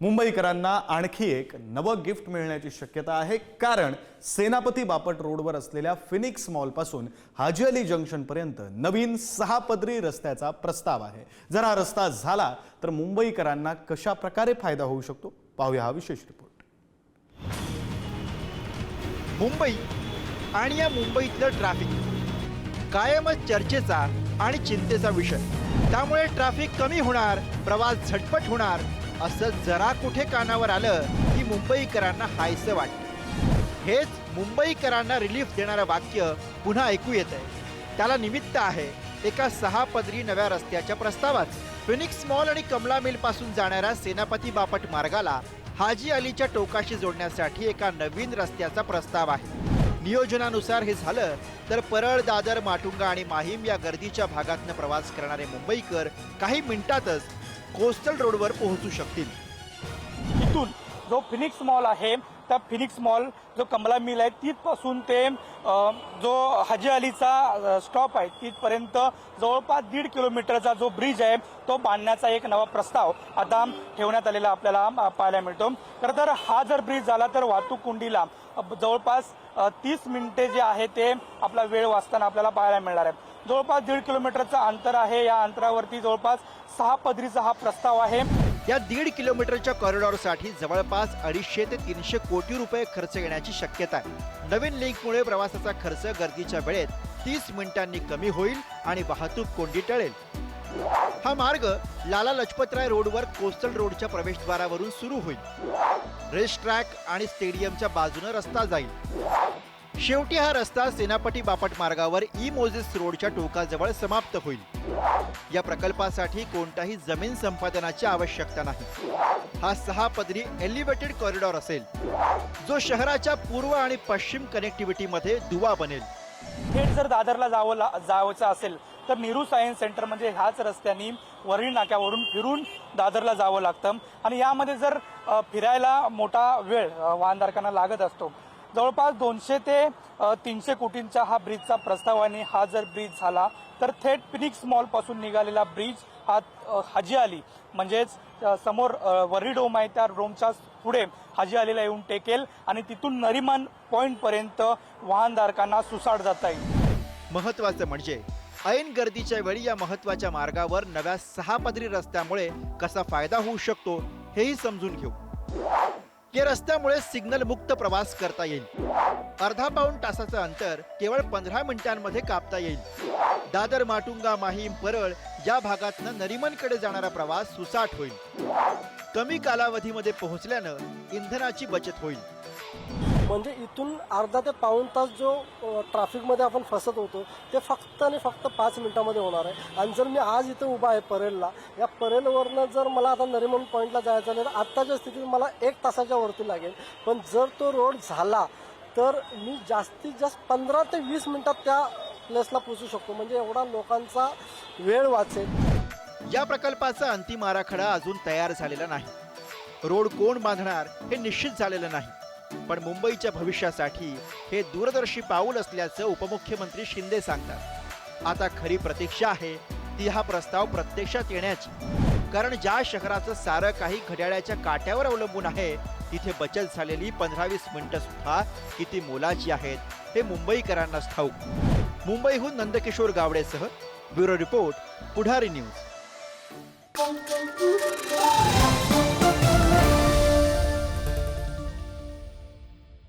मुंबईकरांना आणखी एक नवं गिफ्ट मिळण्याची शक्यता आहे, कारण सेनापती बापट रोडवर असलेल्या फिनिक्स मॉलपासून हाजी अली जंक्शन पर्यंत नवीन 6 पदरी रस्त्याचा प्रस्ताव आहे। जर हा रस्ता झाला तर मुंबईकरांना कशा प्रकारे फायदा होऊ शकतो, पाहूया हा विशेष रिपोर्ट। मुंबई आणि या मुंबईतलं ट्रॅफिक कायमच चर्चेचा आणि चिंतेचा विषय। त्यामुळे ट्रॅफिक कमी होणार, प्रवास झटपट होणार असं जरा कुठे कानावर आलं की मुंबईकरांना हायसं वाटतं। हेच मुंबईकरांना रिलीफ देणारं वाक्य पुन्हा ऐकू येतंय। त्याला निमित्त आहे एका 6 पदरी नव्या रस्त्याच्या प्रस्तावात। फिनिक्स मॉल आणि कमला मिल पासून जाणाऱ्या सेनापती बापट मार्गाला हाजी अलीच्या टोकाशी जोडण्यासाठी एका नवीन रस्त्याचा प्रस्ताव आहे। नियोजनानुसार हे झालं तर परळ, दादर, माटुंगा आणि माहीम या गर्दीच्या भागातनं प्रवास करणारे मुंबईकर काही मिनिटातच कोस्टल रोडवर पोहोचू शकतील। इथून जो फिनिक्स मॉल आहे, त्या फिनिक्स मॉल जो कमला मिल आहे तिथपासून ते जो हाजी अलीचा स्टॉप आहे तिथपर्यंत जवळपास 1.5 किलोमीटरचा जो ब्रिज आहे तो बांधण्याचा एक नवा प्रस्ताव आता ठेवण्यात आलेला आपल्याला पाहायला मिळतो। खरं तर हा जर ब्रिज झाला तर वाहतूक कोंडीला जवळपास 30 मिनिटे जे आहे ते आपला वेळ वाचताना आपल्याला पाहायला मिळणार आहे। जवळपास 1.5 किलोमीटरचं अंतर आहे। या अंतरावरती जवळपास 6 पदरीचा हा प्रस्ताव आहे। या 1.5 किलोमीटरच्या कॉरिडॉरसाठी जवळपास 250 ते 300 कोटी रुपये खर्च येण्याची शक्यता आहे। नवीन लिंकमुळे प्रवासाचा खर्च गर्दीच्या वेळेत 30 मिनिटांनी कमी होईल आणि वाहतूक कोंडी टळेल। हा मार्ग लाला लजपतराय रोडवर कोस्टल रोडच्या प्रवेशद्वारावरून सुरू होईल। रेस ट्रॅक आणि स्टेडियमच्या बाजूने रस्ता जाईल। शेवटी हा रस्ता सेनापती बापट मार्गावर ई मोझेस रोडच्या टोकाजवळ समाप्त होईल। या प्रकल्पासाठी कोणताही जमीन संपादनाची आवश्यकता नाही। हा 6 पदरी एलिव्हेटेड कॉरिडॉर असेल, जो शहराच्या पूर्व आणि पश्चिम कनेक्टिव्हिटीमध्ये दुवा बनेल। थेट जर दादरला जायचं असेल तर नेहरू सायन्स सेंटर म्हणजे ह्याच रस्त्याने वरळी नाक्यावरून फिरून दादरला जावं लागतं आणि यामध्ये जर फिरायला मोठा वेळ वाहनधारकांना लागत असतो। जवळपास 200 ते 300 कोटींचा हा ब्रिजचा प्रस्ताव आणि हा जर ब्रिज झाला तर थेट फिनिक्स मॉल पासून निघालेला ब्रिज हा हाजी अली म्हणजेच समोर वरळी डोम आहे त्या डोमच्या पुढे हाजी अलीला येऊन टेकेल आणि तिथून नरिमन पॉइंट पर्यंत वाहनधारकांना सुसाट जाता येईल। महत्वाचं म्हणजे ऐन गर्दीच्या वेळी या महत्वाच्या मार्गावर नव्या 6 पदरी रस्त्यामुळे कसा फायदा होऊ शकतो हेही समजून घेऊ। या रस्त्यामुळे सिग्नल मुक्त प्रवास करता येईल। अर्धा-पाऊण तासाचं अंतर केवळ 15 मिनिटांमध्ये कापता येईल। दादर, माटुंगा, माहीम, परळ या भागातनं नरिमनकडे जाणारा प्रवास सुसाट होईल। कमी कालावधीमध्ये पोहोचल्यानं इंधनाची बचत होईल। म्हणजे इथून अर्धा ते पाऊण तास जो ट्रॅफिकमध्ये आपण फसत होतो ते फक्त आणि फक्त 5 मिनिटांमध्ये होणार आहे। आणि जर मी आज इथे उभा आहे परेलला, या परेलवरनं जर मला आता नरिमन पॉईंटला जायचं आहे तर आत्ताच्या स्थितीत मला 1 तासाच्या वरती लागेल, पण जर तो रोड झाला तर मी जास्तीत जास्त 15 ते 20 मिनिटात त्या प्लेसला पोहोचू शकतो। म्हणजे एवढा लोकांचा वेळ वाचेल। या प्रकल्पाचा अंतिम आराखडा अजून तयार झालेला नाही। रोड कोण बांधणार हे निश्चित झालेलं नाही, पण मुंबईच्या भविष्यासाठी हे दूरदर्शी पाऊल असल्याचं उपमुख्यमंत्री शिंदे सांगतात। आता खरी प्रतीक्षा आहे ती हा प्रस्ताव प्रत्यक्षात येण्याची, कारण ज्या शहराचं सारं काही घड्याळाच्या काट्यावर अवलंबून आहे तिथे बचत झालेली 15-20 मिनिटं सुद्धा किती मोलाची आहेत हे मुंबईकरांनाच ठाऊक। मुंबईहून नंदकिशोर गावडेसह ब्युरो रिपोर्ट, पुढारी न्यूज।